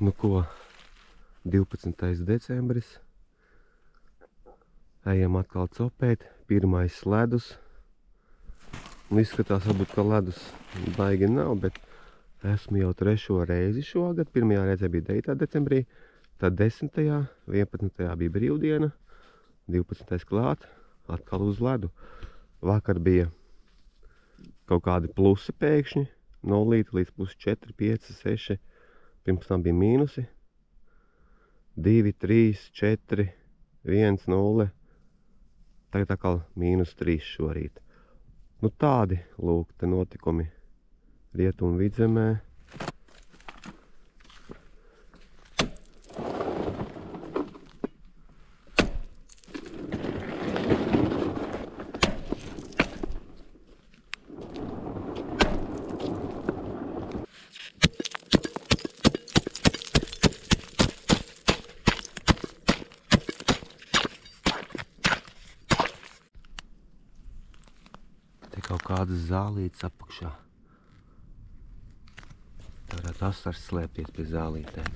Nu ko, 12. decembris. Ejam atkal copēt. Pirmais ledus. Un izskatās varbūt, ka ledus baigi nav, bet esmu jau 3. reizi šogad. Pirmajā reizē bija 9. decembrī, tad 10. 11. bija brīvdiena, 12. klāt, atkal uz ledu. Vakar bija kaut kādi plusi pēkšņi, 0 līdz +4, 5, 6, pirms tam bija mīnusi, 2, 3, 4, 1, 0, tagad atkal -3 šorīt. Nu tādi, lūk, te notikumi Rietumu vidzemē. Kaut kādas zālītes apakšā. Tā varētu asars slēpties pie zālītēm.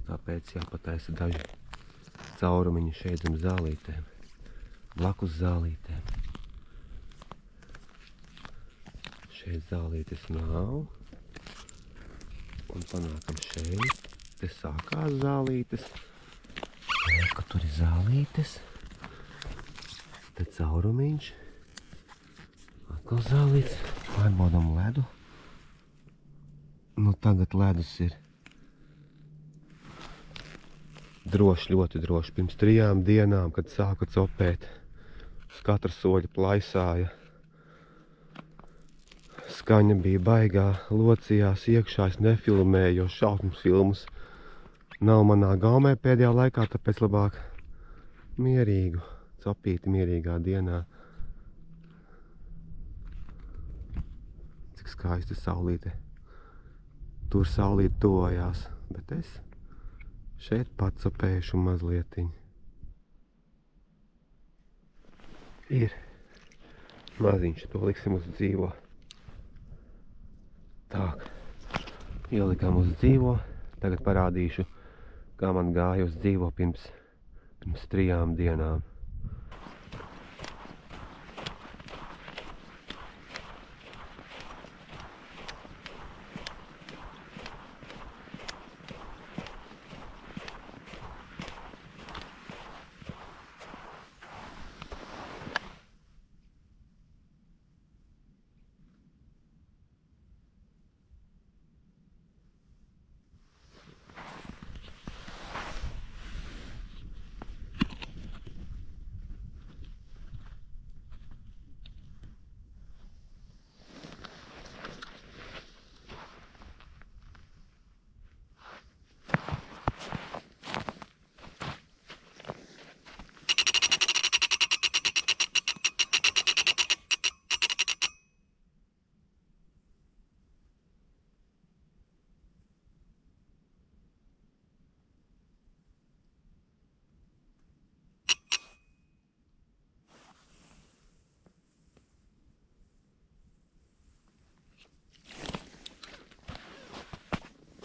Tāpēc jāpataisa daži caurumiņi šeit zem zālītēm. Blakus zālītēm. Šeit zālītes nav. Un panākam šeit. Te sākās zālītes. Ka tur ir zālītes. Te caurumiņš. Atkal zālīts. Pārbaudam ledu. Nu tagad ledus ir droši, ļoti droši. Pirms 3 dienām, kad sāku copēt, uz katra soļa plaisāja. Skaņa bija baigā, locījās iekšā, es nefilmēju, jo šausmas filmas nav manā gaumē pēdējā laikā, tāpēc labāk mierīgu. Copīti mierīgā dienā. Cik skaista saulīte. Tur saulīte tojās, bet es šeit pacopējušu mazlietiņu. Ir maziņš, to liksim uz dzīvo. Tā, ielikām uz dzīvo. Tagad parādīšu, kā man gāja uz dzīvo pirms 3 dienām.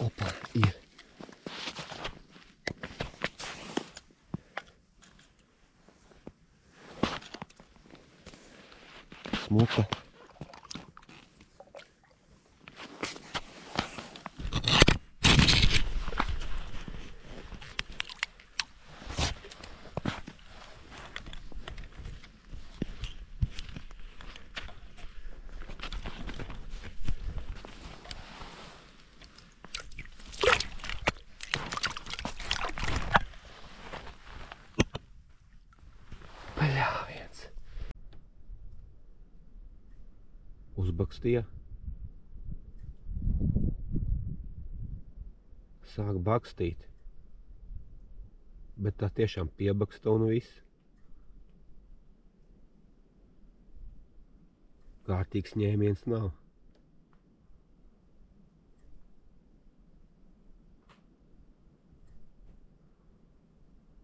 Opa, ir. Smuka. Uzbakstīja. Sāk bakstīt. Bet tā tiešām piebaksta un viss. Kārtīgs ņēmiens nav.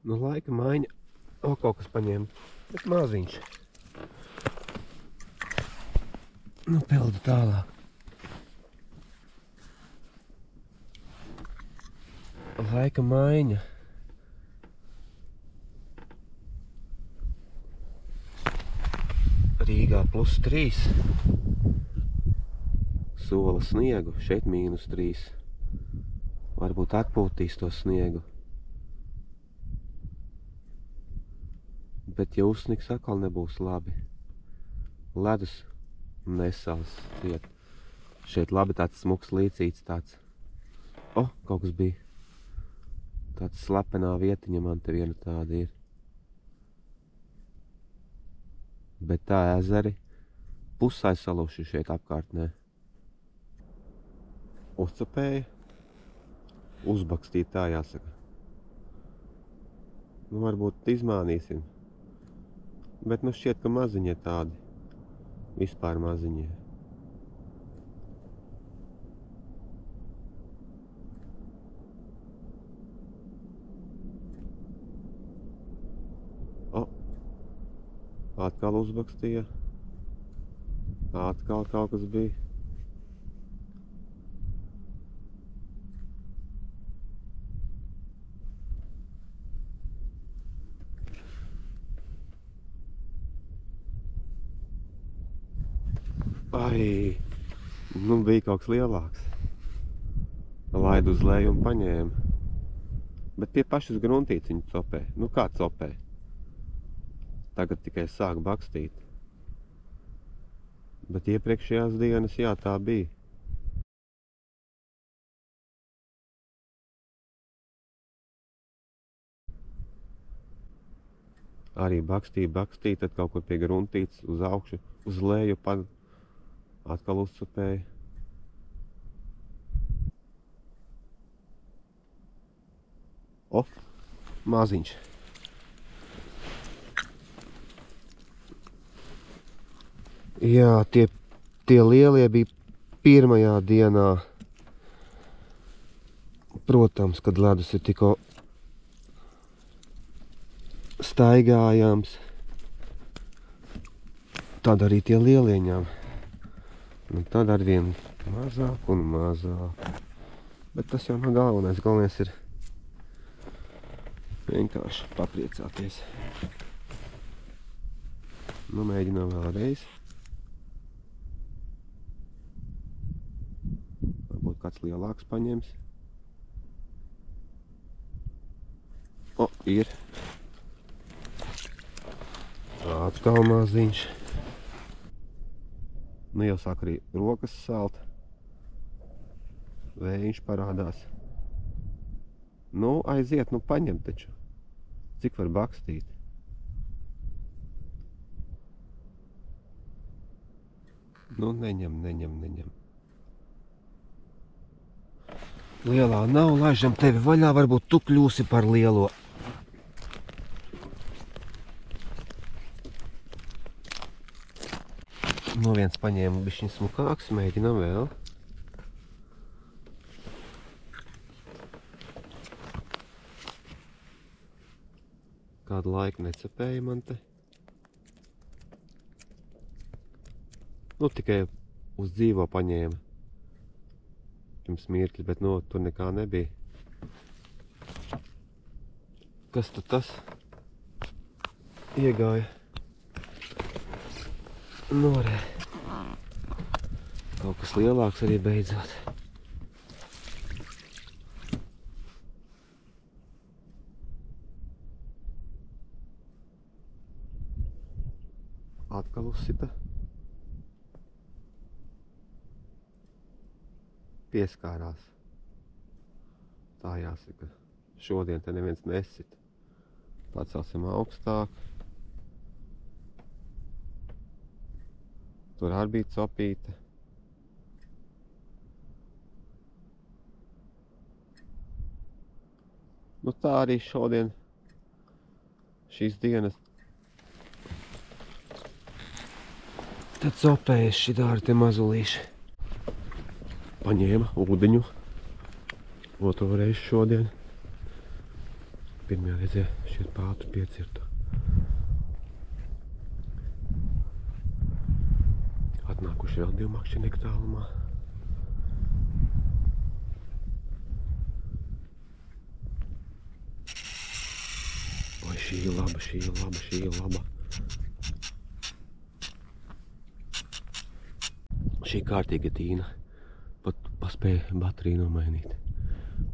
Nu laika maiņa. O, kaut kas paņēma. Bet maziņš. Nu, peldu tālāk. laika maiņa. Rīgā +3. Sola sniegu, šeit -3. Varbūt atpūtīs to sniegu. Bet ja uzsnigs atkal nebūs labi. Ledus nesals ciet. Šeit labi tāds smuks līcīts tāds. O, kaut kas bija. Tāds slepenā vietiņa man te viena tāda ir. Bet tā ezeri pusai saluši šeit apkārtnē. Uzcepēja. Uzbakstīt tā jāsaka. Nu, varbūt izmānīsim. Bet nu šķiet, ka maziņie tādi. Vispār maziņie. O! Atkal uzbakstīja. Atkal kaut kas bija. Ai, nu bija kaut kas lielāks. Laidu uz leju un paņēma. Bet pie pašas gruntītes viņu copē. Nu kā copē? Tagad tikai sāk bakstīt. Bet iepriekšējās dienas, jā, tā bija. Arī bakstīja, tad kaut kur pie gruntītes uz augšu, uz leju atkal uzcupēja. O, maziņš. Jā, tie lielie bija pirmajā dienā. Protams, kad ledus ir tikko staigājams. Tad arī tie lielie ņem. Un tad arvien mazāk un mazāk. Bet tas jau nav galvenais. Galvenais ir vienkārši papriecāties. Nu, mēģinām vēlreiz. Varbūt kāds lielāks paņems. O, ir. Atkal maziņš. Nu, jau sāk arī rokas salt. Vējš parādās. Nu, aiziet, nu paņem taču. Cik var bakstīt? Nu, neņem. Lielā nav, laižam tevi vaļā, varbūt tu kļūsi par lielo. No viens paņēma bišķiņ smukāks, mēģinām vēl. Kādu laiku necepēja man te. Nu, tikai uz dzīvo paņēma. Pirms mirkļi, bet nu, tur nekā nebija. Kas tad tas? Iegāja. Norē. Kaut kas lielāks arī beidzot. Atkal uzsita. Pieskārās. Tā jāsaka. Šodien te neviens nesit. Pacelsim augstāk. Tur arī bija copīte. Nu tā arī šodien, šīs dienas. Tad copējas šitāri te mazulīši. Paņēma ūdeņu. Otro reizi šodien. Pirmajā reizē šķiet pātru piecirtu. Atnākuši vēl 2 makšķinieki tālumā. Šī ir laba, šī ir laba, šī ir laba. Šī kārtīga tīna. Pat paspēja bateriju nomainīt.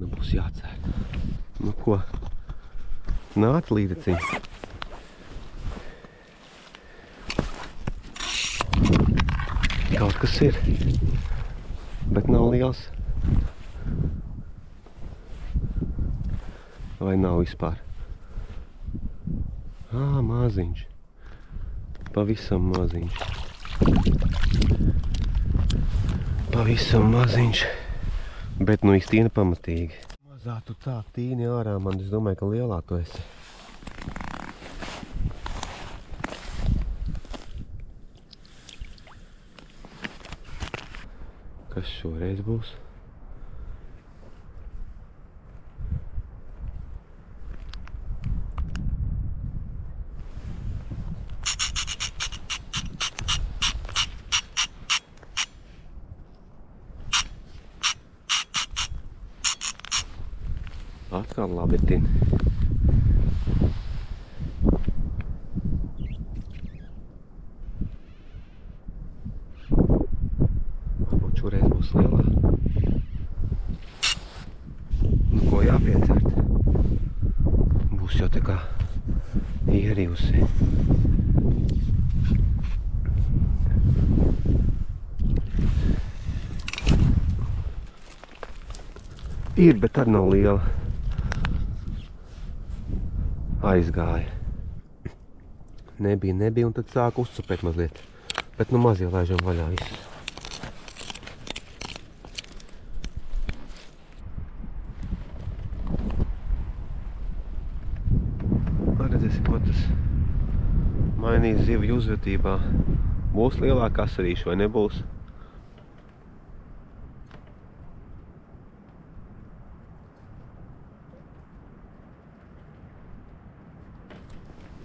Nu būs jācēr. Nu ko? Nāc līdeciņ. Kaut kas ir. Bet nav liels. Vai nav vispār? Maziņš. Pavisam maziņš. Pavisam maziņš. Bet nu iztīna pamatīgi. Mazā tu tā tīni ārā, man es domāju, ka lielā tu esi. Kas šoreiz būs? Atkal labitin. Varbūt šoreiz būs lielā. Nu, ko jāpiecert? Būs jau tā kā ierijusi. Ir, bet arī nav liela. Aizgāja. Nebija, un tad sāka uzcupēt mazliet. Bet nu mazie laižam vaļā visus. Redzēsim, ko tas mainīs zivju uzvedībā. Būs lielākā asarīša vai nebūs?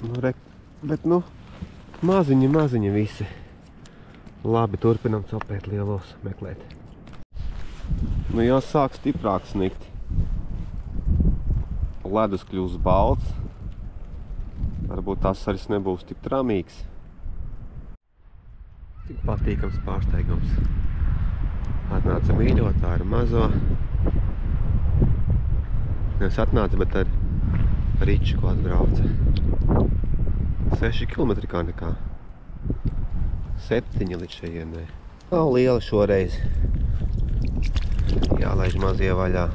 Nu, bet nu, maziņi visi. Labi, turpinam copēt lielos, meklēt. Nu, jāsāk stiprāk snikt. Ledus kļūs balts. Varbūt asaris nebūs tik tramīgs. Tik patīkams pārsteigums. Atnāca mīļotā ar mazo. Nevis atnāca, bet ar riču, ko atbrauca. 6 kilometri kā nekā. 7 līdz šejienai. Nav liela šoreiz. Jālaiž mazie vaļā.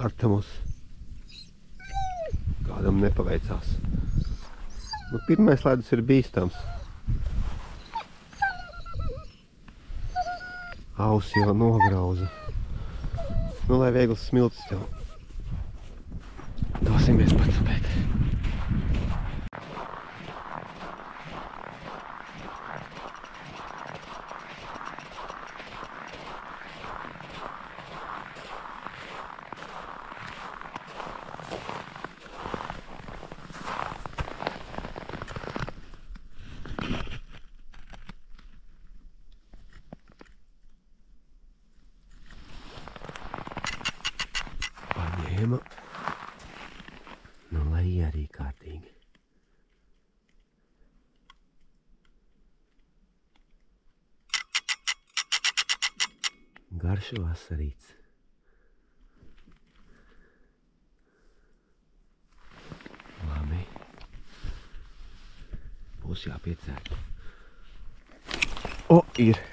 Artemus. Kādam nepaveicās. Nu, pirmais ledus ir bīstams. Ausi jau nograuza. Nu, lai viegls smiltis tev. Dosimies pacapēt. Paņēma. Nu, lai arī kārtīgi. Garšo asarīts. Labi. Būs jāpiecēt. O, ir.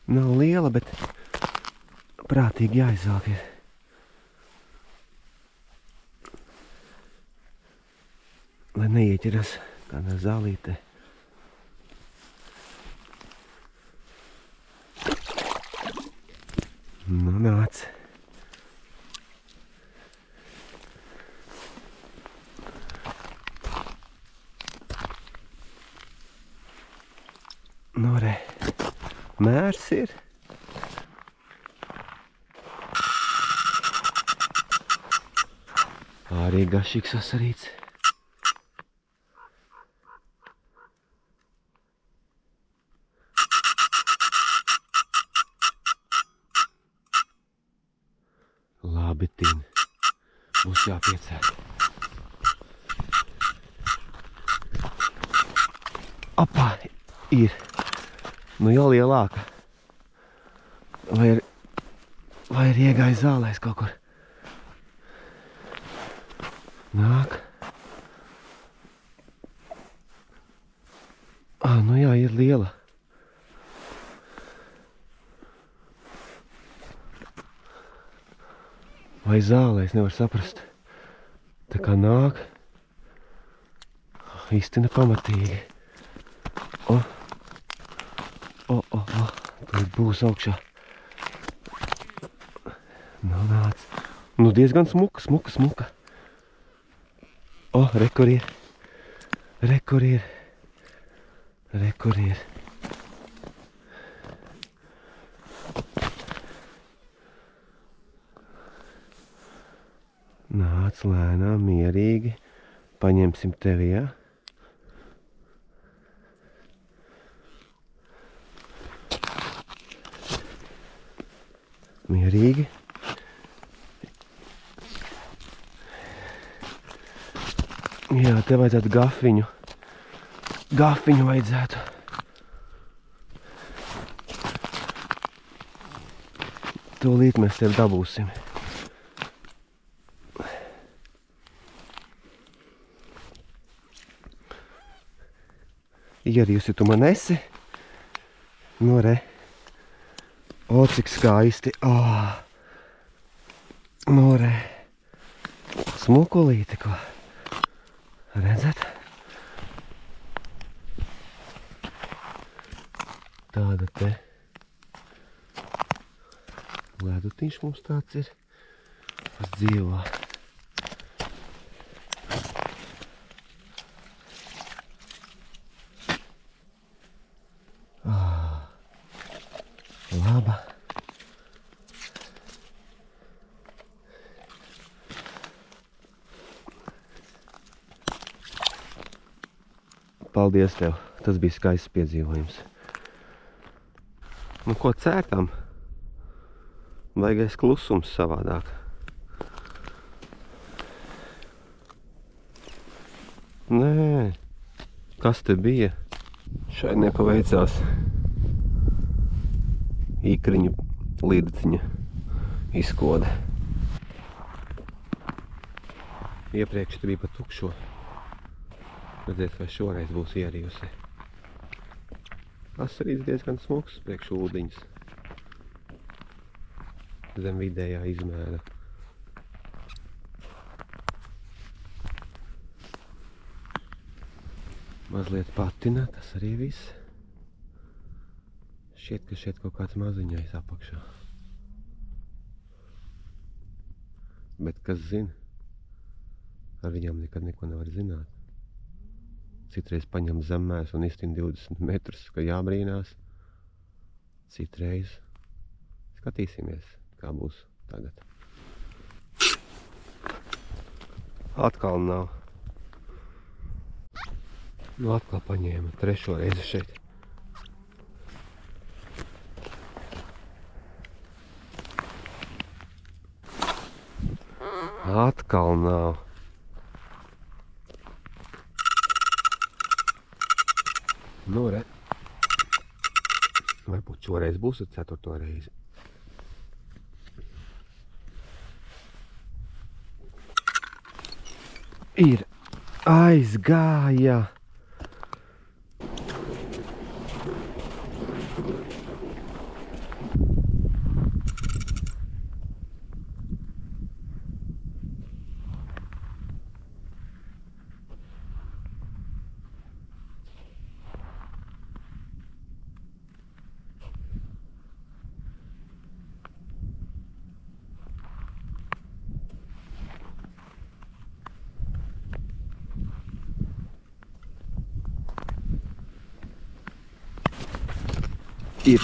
Nav liela, bet prātīgi jāizvelk ir. Lai neieķeras kādā zālītē. Nu, nāc. Nu, re. Mērs ir. Arī garšīgs sasarīts. Labi, Tin. Būs jāpiecēt. Apā, ir. Nu jau lielāka. Vai ir iegājis zālēs kaut kur? Nāk. Nu jā, ir liela. Vai zālēs, nevar saprast. Tā kā nāk. Īstina pamatīgi. Tur būs augšā. Nonāc. Nu diezgan smuka. Re, kur ir. Nāc lēnām, mierīgi. Paņemsim tevi, jā? Mierīgi. Jā, te vajadzētu gafiņu. Gafiņu vajadzētu. Tūlīt mēs tevi dabūsim. Ierījusi tu man esi. Nu, re. Cik skaisti. Nu, re. Smukulīti, ko. Redzat? Tāda te. Ledutiņš mums tāds ir. Tas dzīvo. Laba. Paldies tev, tas bija skaists piedzīvojums. Nu, ko cērtam? Baigais klusums savādāk. Nē, kas te bija? Šai nepaveicās. Ikriņu līdciņa izkoda. Iepriekš te bija pa tukšo. Redzēt, vai šoreiz būs ierījusi. Asarīts diezgan smuks priekš ūdiņas. Zem vidējā izmēra. Mazliet patina, tas arī viss. Šķiet, ka šeit kaut kāds maziņais apakšā. Bet kas zina? Ar viņām nekad neko nevar zināt. Citreiz paņem zemmēs un iztin 20 metrus, ka jābrīnās. Citreiz. Skatīsimies, kā būs tagad. Atkal nav. Nu, atkal paņēma trešo reizi šeit. Atkal nav. Nu, re. Varbūt šoreiz būs ar 4. reizi. Ir. Aizgāja. Ir.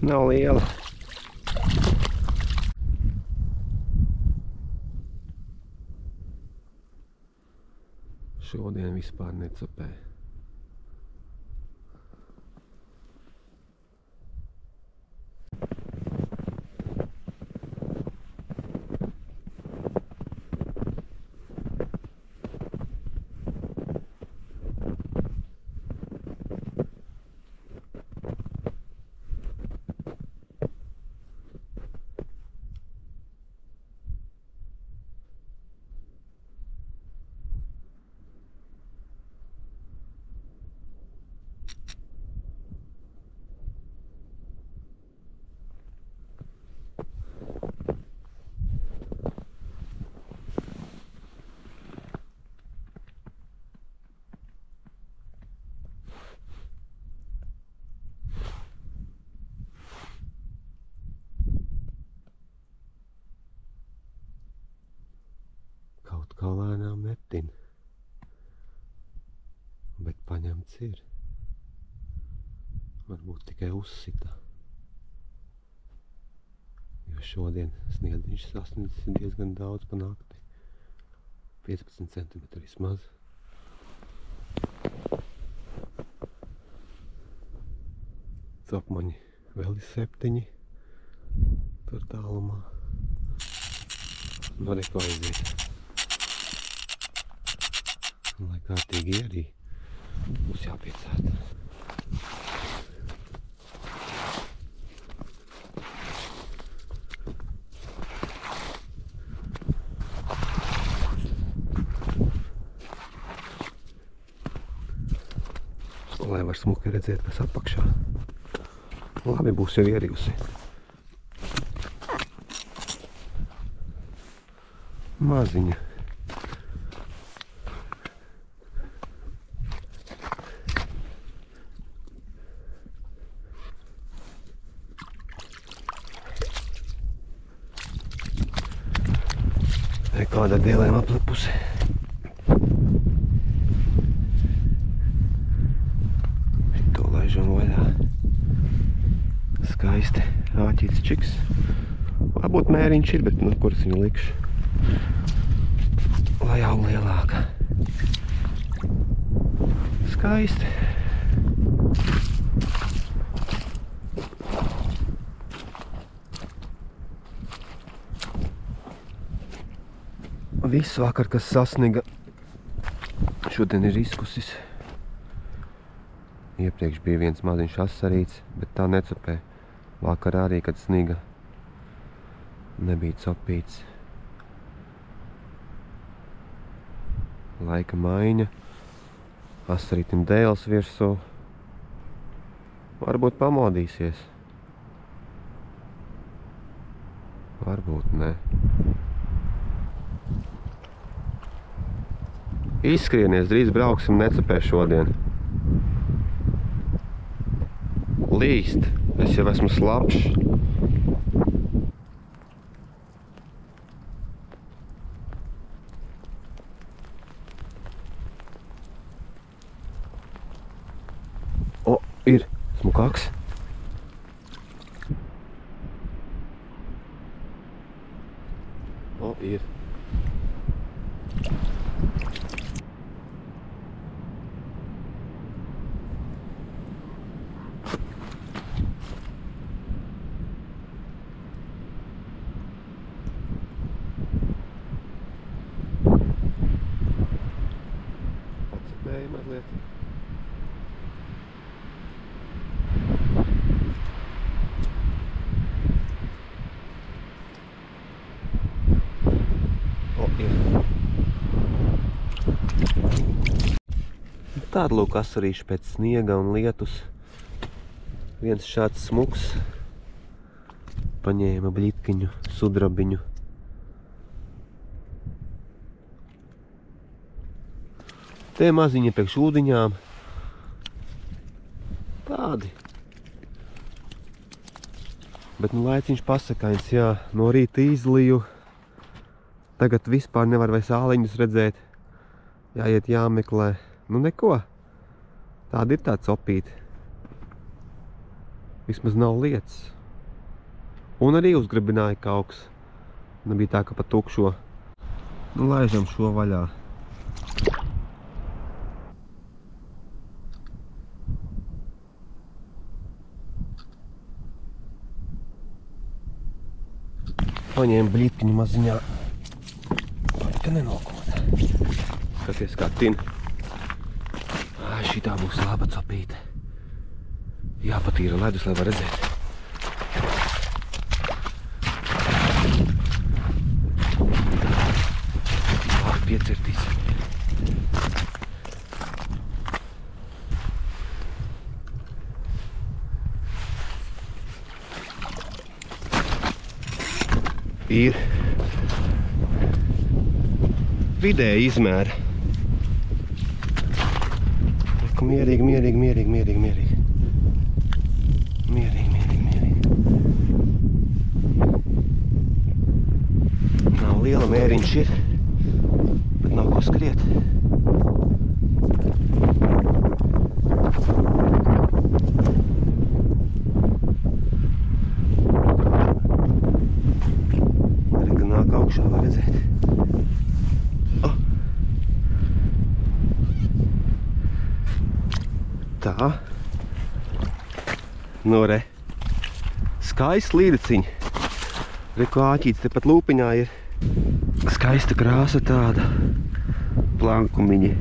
nav liela. Šodien vispār necapē. Kaut kā lēnām netin, bet paņemts ir. Varbūt tikai uzsita. Jo šodien sniedziņš sasniedzis diezgan daudz pa nakti. 15 cm vismaz. Capmaņi vēl ir 7. Tur tālumā. Nu, neko aiziet. Lai kārtīgi ierī, būs jāpiecēt. Lai var smuki redzēt, kas apakšā. Labi, būs jau ierījusi. Maziņa. Kāda ar dēlēm aplipusi. Šito laižam vaļā. Skaisti. Āķīts čiks. Varbūt mēriņš ir, bet nu kuras viņu likšu. Lai aug lielāka. Skaisti. Viss vakar, kas sasniga, šodien ir izkusis. Iepriekš bija viens maziņš asarīts, bet tā necapē. Vakar arī, kad sniga, nebija capīts. Laika maiņa. Asarītim dēls virsū. Varbūt pamodīsies. Varbūt ne. Izskrienies, drīz brauksim, necapē šodien. Līst, es jau esmu slapšs. O, ir smukāks. O, ir. Mazliet. O, ir. Tāda lūk asarīša pēc sniega un lietus. Viens šāds smuks. Paņēma bļitkiņu, sudrabiņu. Te maziņi priekš ūdiņām. Tādi. Bet nu laiciņš pasakains, jā. No rīta izliju. Tagad vispār nevar vairs āliņus redzēt. Jāiet jāmeklē. Nu neko. Tāda ir tā copīte. Vismaz nav lietas. Un arī uzgribināja kauks. Nebija tā, ka pa tukšo. Nu, laižam šo vaļā. Paņēma blītkiņu maziņā. Ka nenokota. Skaties, kā tin. Šitā būs laba copīte. Jāpatīra ledus, lai var redzēt. Piecirtīs. Ir vidēji izmēra. Mierīgi. Nav liela, mēriņš ir, bet nav ko skriet. Reka nāk augšā, var redzēt. Tā. Nu, re. Skaists līdeciņi. Reku āķīts te pat lūpiņā ir. Skaista krāsa tāda. Plankumiņi.